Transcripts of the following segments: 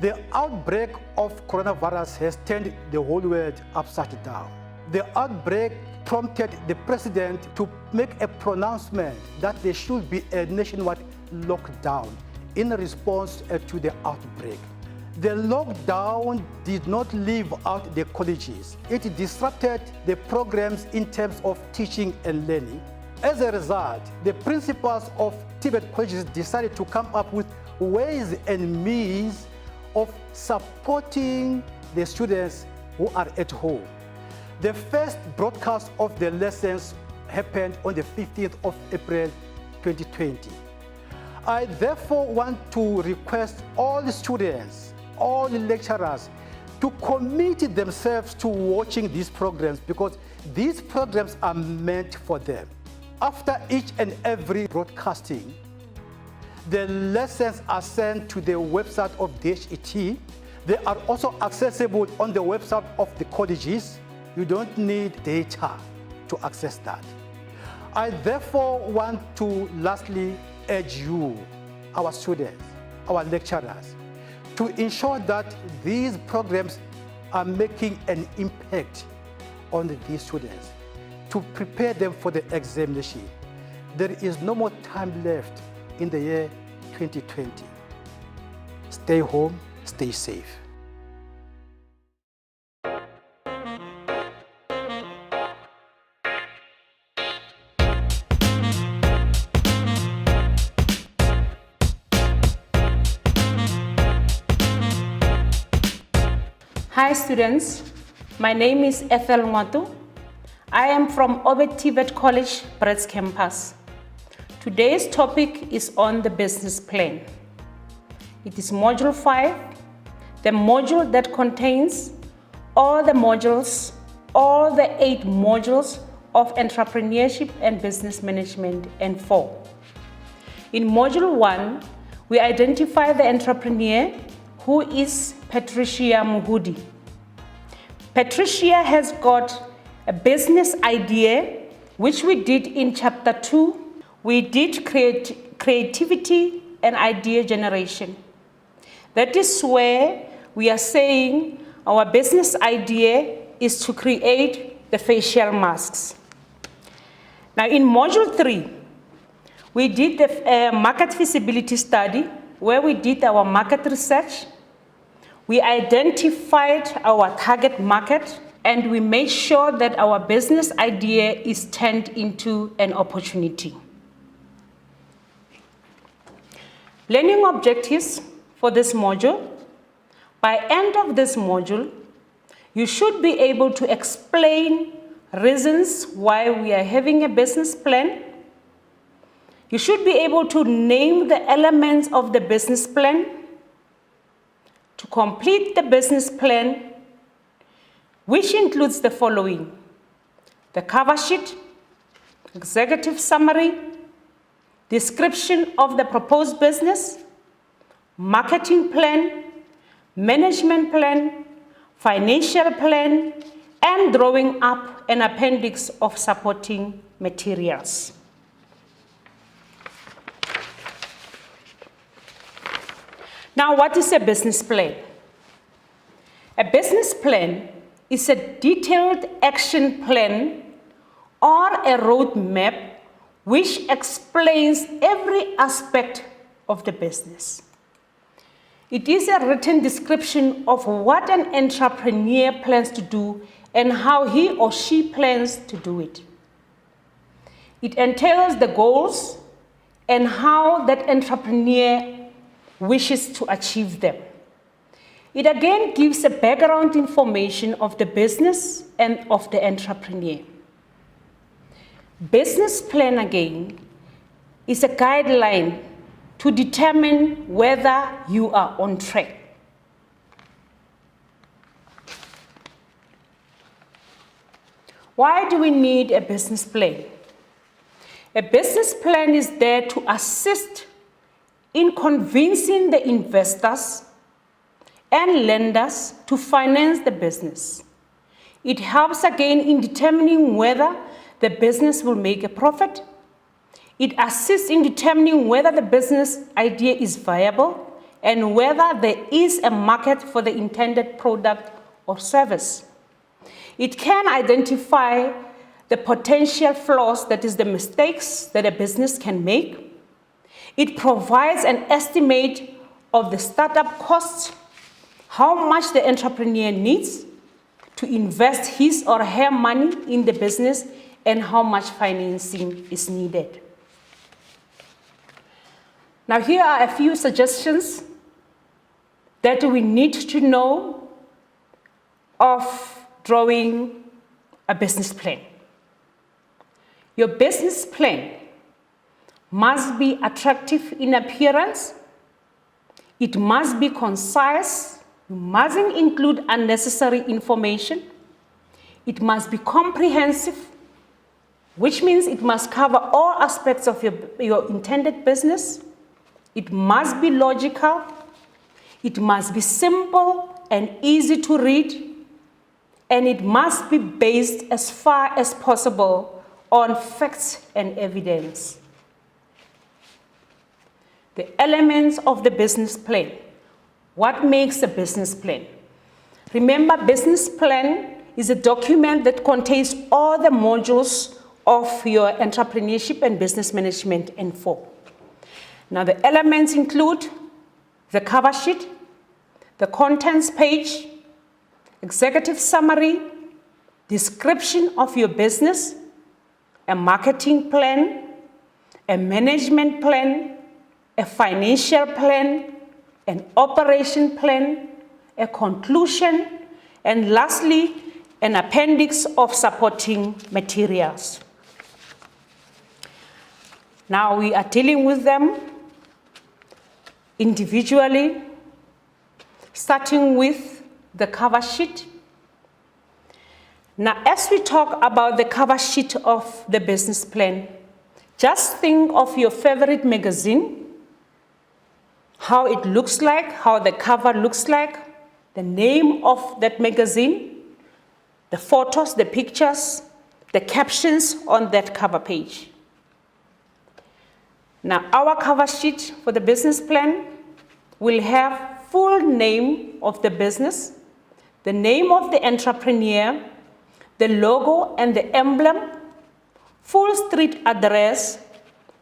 The outbreak of coronavirus has turned the whole world upside down. The outbreak prompted the president to make a pronouncement that there should be a nationwide lockdown in response to the outbreak. The lockdown did not leave out the colleges. It disrupted the programs in terms of teaching and learning. As a result, the principals of TVET colleges decided to come up with ways and means of supporting the students who are at home. The first broadcast of the lessons happened on the 15th of April 2020. I therefore want to request all the students, all the lecturers to commit themselves to watching these programs because these programs are meant for them. After each and every broadcasting, the lessons are sent to the website of DHET. They are also accessible on the website of the colleges. You don't need data to access that. I therefore want to lastly urge you, our students, our lecturers, to ensure that these programs are making an impact on these students, to prepare them for the examination. There is no more time left in the year 2020. Stay home, stay safe. Hi students, my name is Ethel Ngwatu. I am from TVET College, Brits campus. Today's topic is on the business plan. It is module 5, the module that contains all the modules, all the 8 modules of entrepreneurship and business management and 4. In module 1, we identify the entrepreneur who is Patricia Muhudi. Patricia has got a business idea, which we did in chapter 2. We did creativity and idea generation. That is where we are saying our business idea is to create the facial masks. Now in module 3, we did the market feasibility study where we did our market research. We identified our target market and we made sure that our business idea is turned into an opportunity. Learning objectives for this module. By end of this module, you should be able to explain reasons why we are having a business plan. You should be able to name the elements of the business plan. To complete the business plan, which includes the following: the cover sheet, executive summary, description of the proposed business, marketing plan, management plan, financial plan, and drawing up an appendix of supporting materials. Now, what is a business plan? A business plan is a detailed action plan or a roadmap which explains every aspect of the business. It is a written description of what an entrepreneur plans to do and how he or she plans to do it. It entails the goals and how that entrepreneur wishes to achieve them. It again gives a background information of the business and of the entrepreneur. Business plan again is a guideline to determine whether you are on track. Why do we need a business plan? A business plan is there to assist in convincing the investors and lenders to finance the business. It helps again in determining whether the business will make a profit. It assists in determining whether the business idea is viable and whether there is a market for the intended product or service. It can identify the potential flaws, that is the mistakes that a business can make. It provides an estimate of the startup costs, how much the entrepreneur needs to invest his or her money in the business, and how much financing is needed. Now, here are a few suggestions that we need to know of drawing a business plan. Your business plan must be attractive in appearance. It must be concise. You mustn't include unnecessary information. It must be comprehensive, which means it must cover all aspects of your intended business. It must be logical. It must be simple and easy to read. And it must be based as far as possible on facts and evidence. The elements of the business plan. What makes a business plan? Remember, business plan is a document that contains all the modules of your entrepreneurship and business management info. Now, the elements include the cover sheet, the contents page, executive summary, description of your business, a marketing plan, a management plan, a financial plan, an operation plan, a conclusion, and lastly, an appendix of supporting materials. Now we are dealing with them individually, starting with the cover sheet. Now, as we talk about the cover sheet of the business plan, just think of your favorite magazine, how it looks like, how the cover looks like, the name of that magazine, the photos, the pictures, the captions on that cover page. Now, our cover sheet for the business plan will have full name of the business, the name of the entrepreneur, the logo and the emblem, full street address,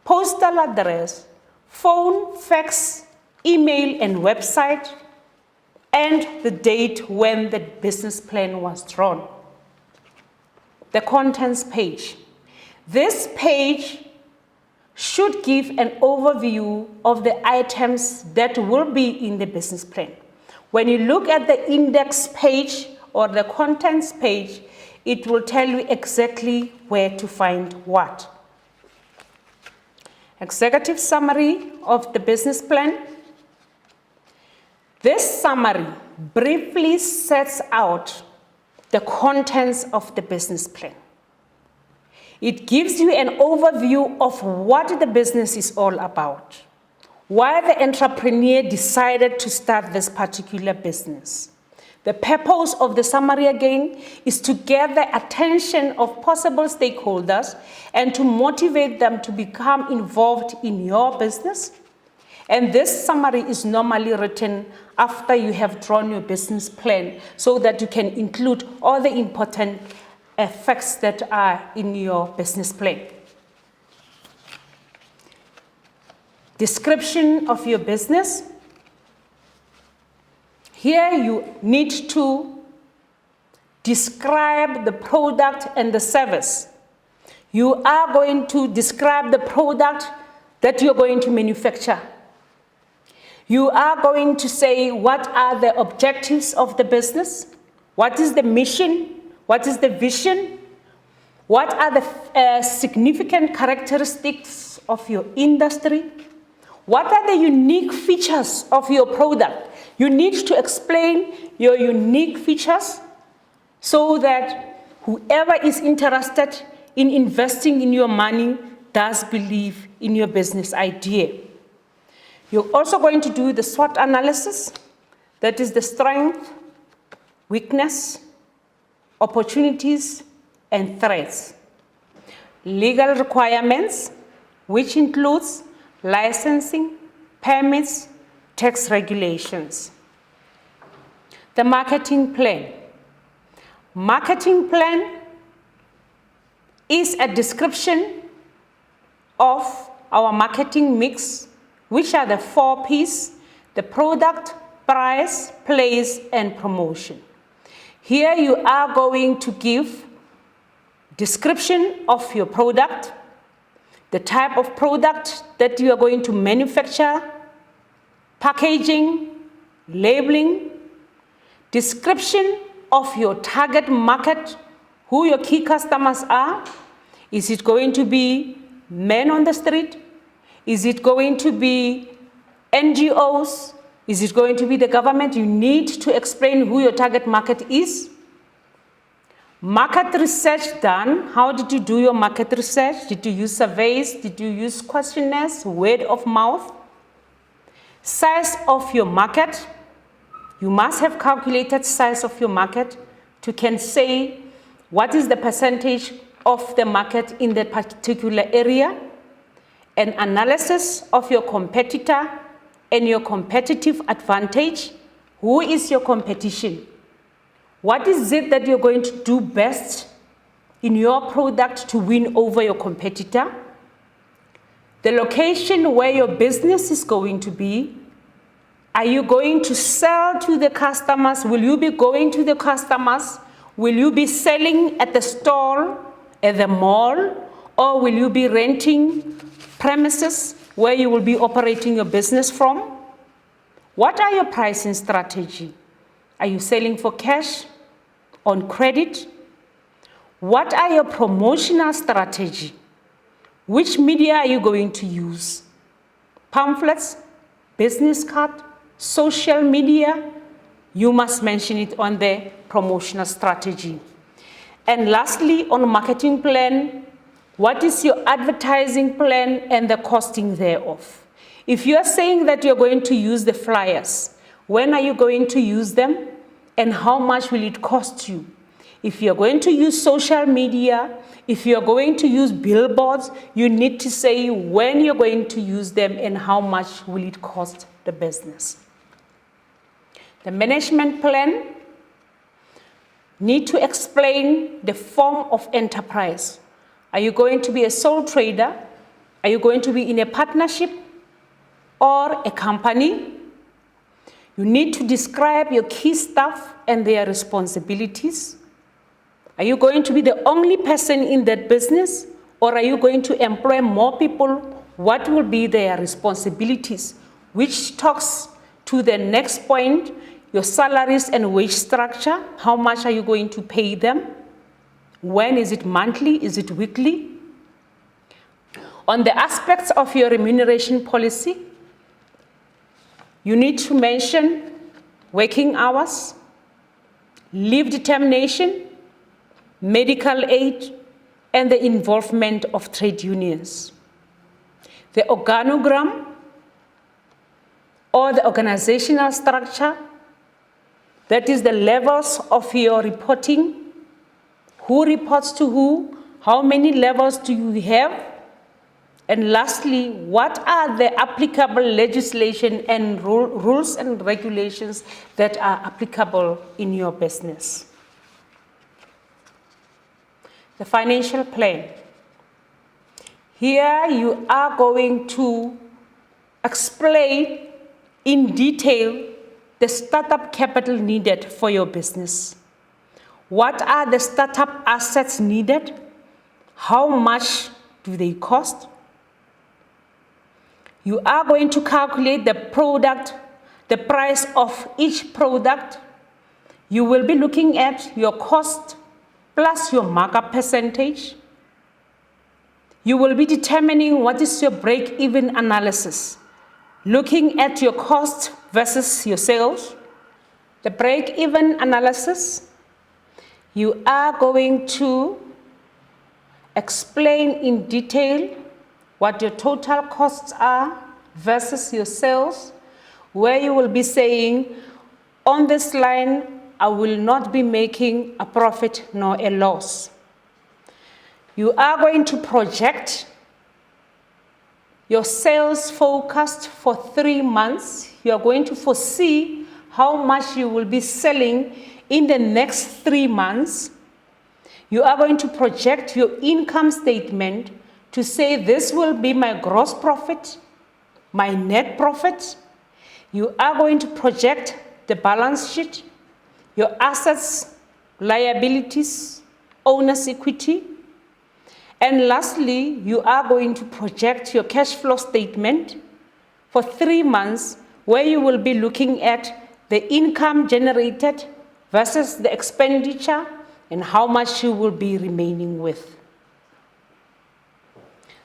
postal address, phone, fax, email, and website, and the date when the business plan was drawn. The contents page. This page should give an overview of the items that will be in the business plan. When you look at the index page or the contents page, it will tell you exactly where to find what. Executive summary of the business plan. This summary briefly sets out the contents of the business plan. It gives you an overview of what the business is all about, why the entrepreneur decided to start this particular business. The purpose of the summary, again, is to get the attention of possible stakeholders and to motivate them to become involved in your business. And this summary is normally written after you have drawn your business plan so that you can include all the important facts that are in your business plan. Description of your business. Here you need to describe the product and the service. You are going to describe the product that you're going to manufacture. You are going to say what are the objectives of the business, what is the mission, what is the vision, what are the significant characteristics of your industry, what are the unique features of your product. You need to explain your unique features so that whoever is interested in investing in your money does believe in your business idea. You're also going to do the SWOT analysis, that is the strength, weakness, opportunities, and threats. Legal requirements, which includes licensing, permits, tax regulations. The marketing plan. Marketing plan is a description of our marketing mix, which are the 4 P's: the product, price, place, and promotion. Here you are going to give description of your product, the type of product that you are going to manufacture, packaging, labeling, description of your target market, who your key customers are. Is it going to be men on the street? Is it going to be NGOs? Is it going to be the government? You need to explain who your target market is. Market research done. How did you do your market research? Did you use surveys? Did you use questionnaires? Word of mouth? Size of your market. You must have calculated size of your market to can say what is the percentage of the market in that particular area. An analysis of your competitor and your competitive advantage. Who is your competition? What is it that you're going to do best in your product to win over your competitor? The location where your business is going to be. Are you going to sell to the customers? Will you be going to the customers? Will you be selling at the store, at the mall? Or will you be renting premises where you will be operating your business from? What are your pricing strategy? Are you selling for cash, on credit? What are your promotional strategy? Which media are you going to use? Pamphlets, business card, social media? You must mention it on the promotional strategy. And lastly, on marketing plan, what is your advertising plan and the costing thereof? If you are saying that you're going to use the flyers, when are you going to use them and how much will it cost you? If you're going to use social media, if you're going to use billboards, you need to say when you're going to use them and how much will it cost the business. The management plan need to explain the form of enterprise. Are you going to be a sole trader? Are you going to be in a partnership or a company? You need to describe your key staff and their responsibilities. Are you going to be the only person in that business, or are you going to employ more people? What will be their responsibilities? Which talks to the next point, your salaries and wage structure. How much are you going to pay them? When is it monthly? Is it weekly? On the aspects of your remuneration policy, you need to mention working hours, leave determination, medical aid, and the involvement of trade unions. The organogram or the organizational structure, that is the levels of your reporting, who reports to who, how many levels do you have, and lastly, what are the applicable legislation and rules and regulations that are applicable in your business. The financial plan. Here you are going to explain in detail the startup capital needed for your business. What are the startup assets needed? How much do they cost? You are going to calculate the product, the price of each product. You will be looking at your cost plus your markup percentage. You will be determining what is your break-even analysis, looking at your cost versus your sales. The break-even analysis, you are going to explain in detail what your total costs are versus your sales, where you will be saying, on this line, I will not be making a profit nor a loss. You are going to project your sales forecast for 3 months. you are going to foresee how much you will be selling in the next 3 months. You are going to project your income statement to say this will be my gross profit, my net profit. You are going to project the balance sheet, your assets, liabilities, owner's equity. And lastly, you are going to project your cash flow statement for 3 months, where you will be looking at the income generated versus the expenditure and how much you will be remaining with.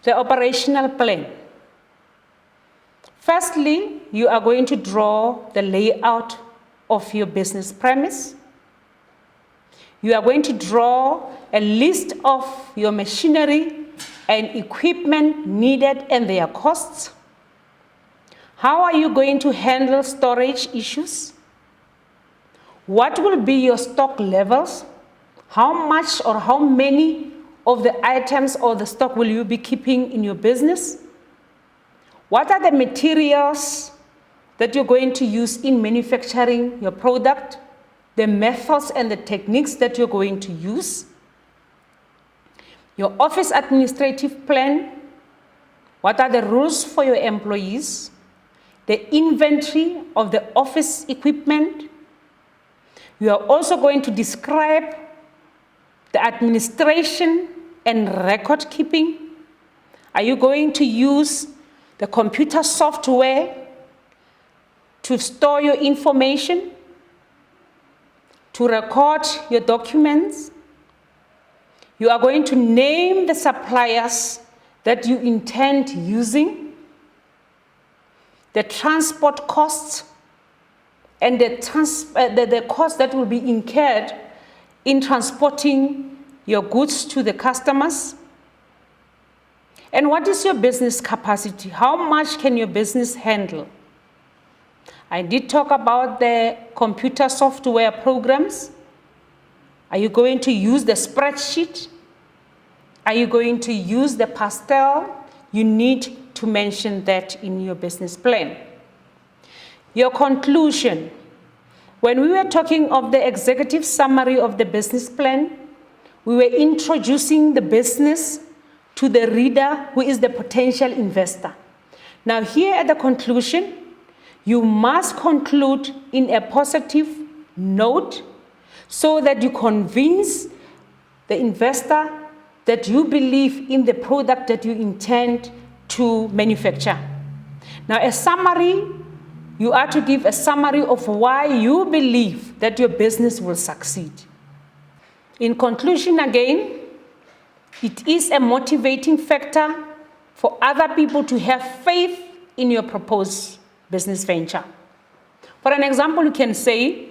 The operational plan. Firstly, you are going to draw the layout of your business premise. You are going to draw a list of your machinery and equipment needed and their costs. How are you going to handle storage issues? What will be your stock levels? How much or how many of the items or the stock will you be keeping in your business? What are the materials that you're going to use in manufacturing your product? The methods and the techniques that you're going to use? Your office administrative plan. What are the rules for your employees? The inventory of the office equipment. You are also going to describe the administration and record keeping. Are you going to use the computer software to store your information, to record your documents? You are going to name the suppliers that you intend using, the transport costs, and the cost that will be incurred in transporting your goods to the customers. And what is your business capacity? How much can your business handle? I did talk about the computer software programs. Are you going to use the spreadsheet? Are you going to use the pastel? You need to mention that in your business plan. Your conclusion. When we were talking of the executive summary of the business plan, we were introducing the business to the reader who is the potential investor. Now here at the conclusion, you must conclude in a positive note so that you convince the investor that you believe in the product that you intend to manufacture. Now a summary, you are to give a summary of why you believe that your business will succeed. In conclusion again, it is a motivating factor for other people to have faith in your proposed business venture. For an example, you can say,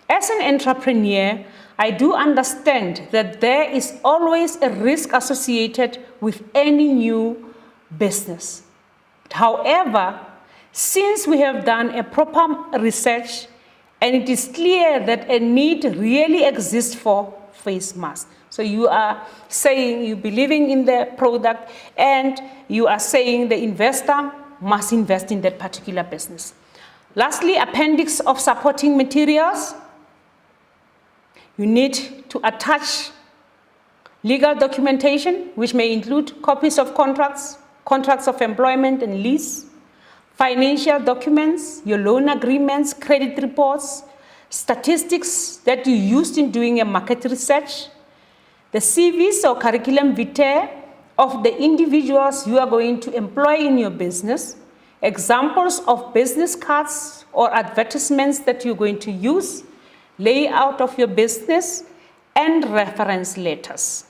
as an entrepreneur, I do understand that there is always a risk associated with any new business. However, since we have done a proper research and it is clear that a need really exists for face masks. So you are saying you believing in the product and you are saying the investor must invest in that particular business. Lastly, appendix of supporting materials. You need to attach legal documentation, which may include copies of contracts, contracts of employment and lease, financial documents, your loan agreements, credit reports, statistics that you used in doing a market research, the CVs or curriculum vitae of the individuals you are going to employ in your business, examples of business cards or advertisements that you're going to use, layout of your business, and reference letters.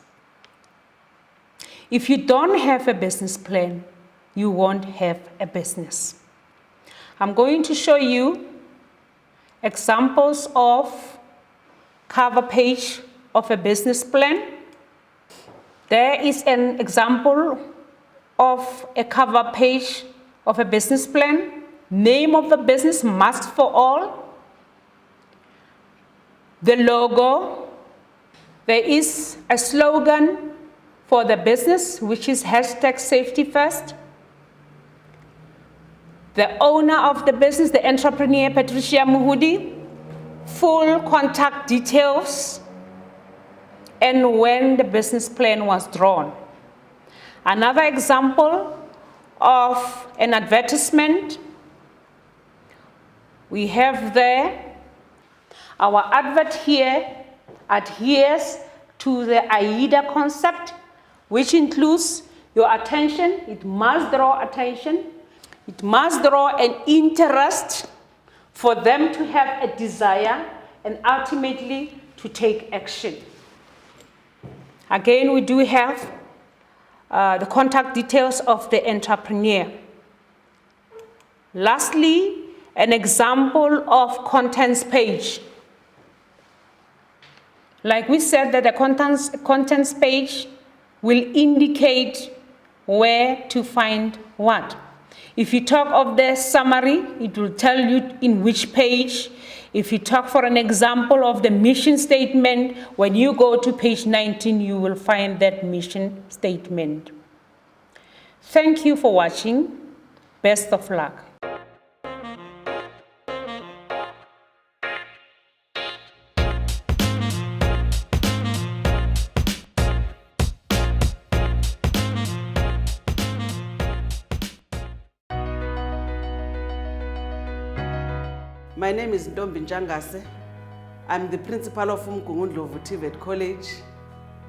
If you don't have a business plan, you won't have a business. I'm going to show you examples of cover page of a business plan. There is an example of a cover page of a business plan. Name of the business, Masks for All. The logo. There is a slogan for the business, which is #SafetyFirst. the owner of the business, the entrepreneur, Patricia Muhudi, full contact details, and when the business plan was drawn. Another example of an advertisement, we have there, our advert here adheres to the AIDA concept, which includes your attention. It must draw attention. It must draw an interest for them to have a desire and ultimately to take action. Again, we do have the contact details of the entrepreneur. Lastly, an example of contents page. Like we said, that the contents page will indicate where to find what. If you talk of the summary, it will tell you in which page. If you talk, for an example, of the mission statement, when you go to page 19, you will find that mission statement. Thank you for watching. Best of luck. My name is Ntombi Njangase. I'm the principal of Umgungundlovu TVET College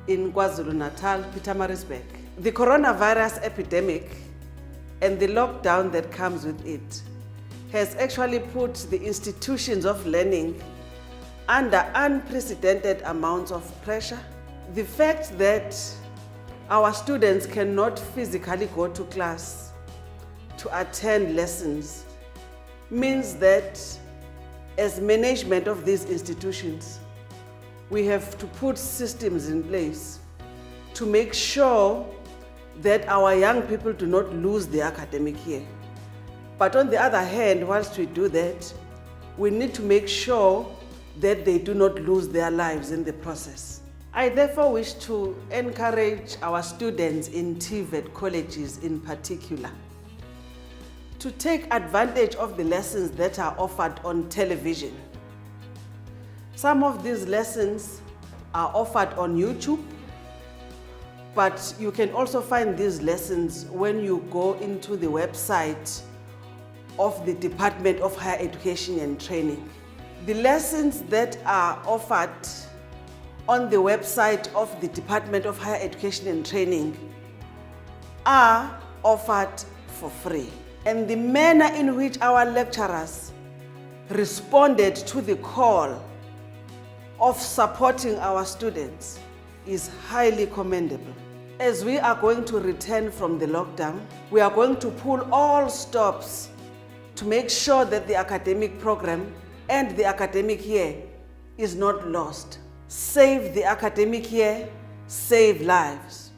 in KwaZulu-Natal, Pietermaritzburg. The coronavirus epidemic and the lockdown that comes with it has actually put the institutions of learning under unprecedented amounts of pressure. The fact that our students cannot physically go to class to attend lessons means that as management of these institutions, we have to put systems in place to make sure that our young people do not lose the academic year. But on the other hand, whilst we do that, we need to make sure that they do not lose their lives in the process. I therefore wish to encourage our students in TVET colleges in particular to take advantage of the lessons that are offered on television. Some of these lessons are offered on YouTube, but you can also find these lessons when you go into the website of the Department of Higher Education and Training. The lessons that are offered on the website of the Department of Higher Education and Training are offered for free. And the manner in which our lecturers responded to the call of supporting our students is highly commendable. As we are going to return from the lockdown, we are going to pull all stops to make sure that the academic program and the academic year is not lost. Save the academic year, save lives.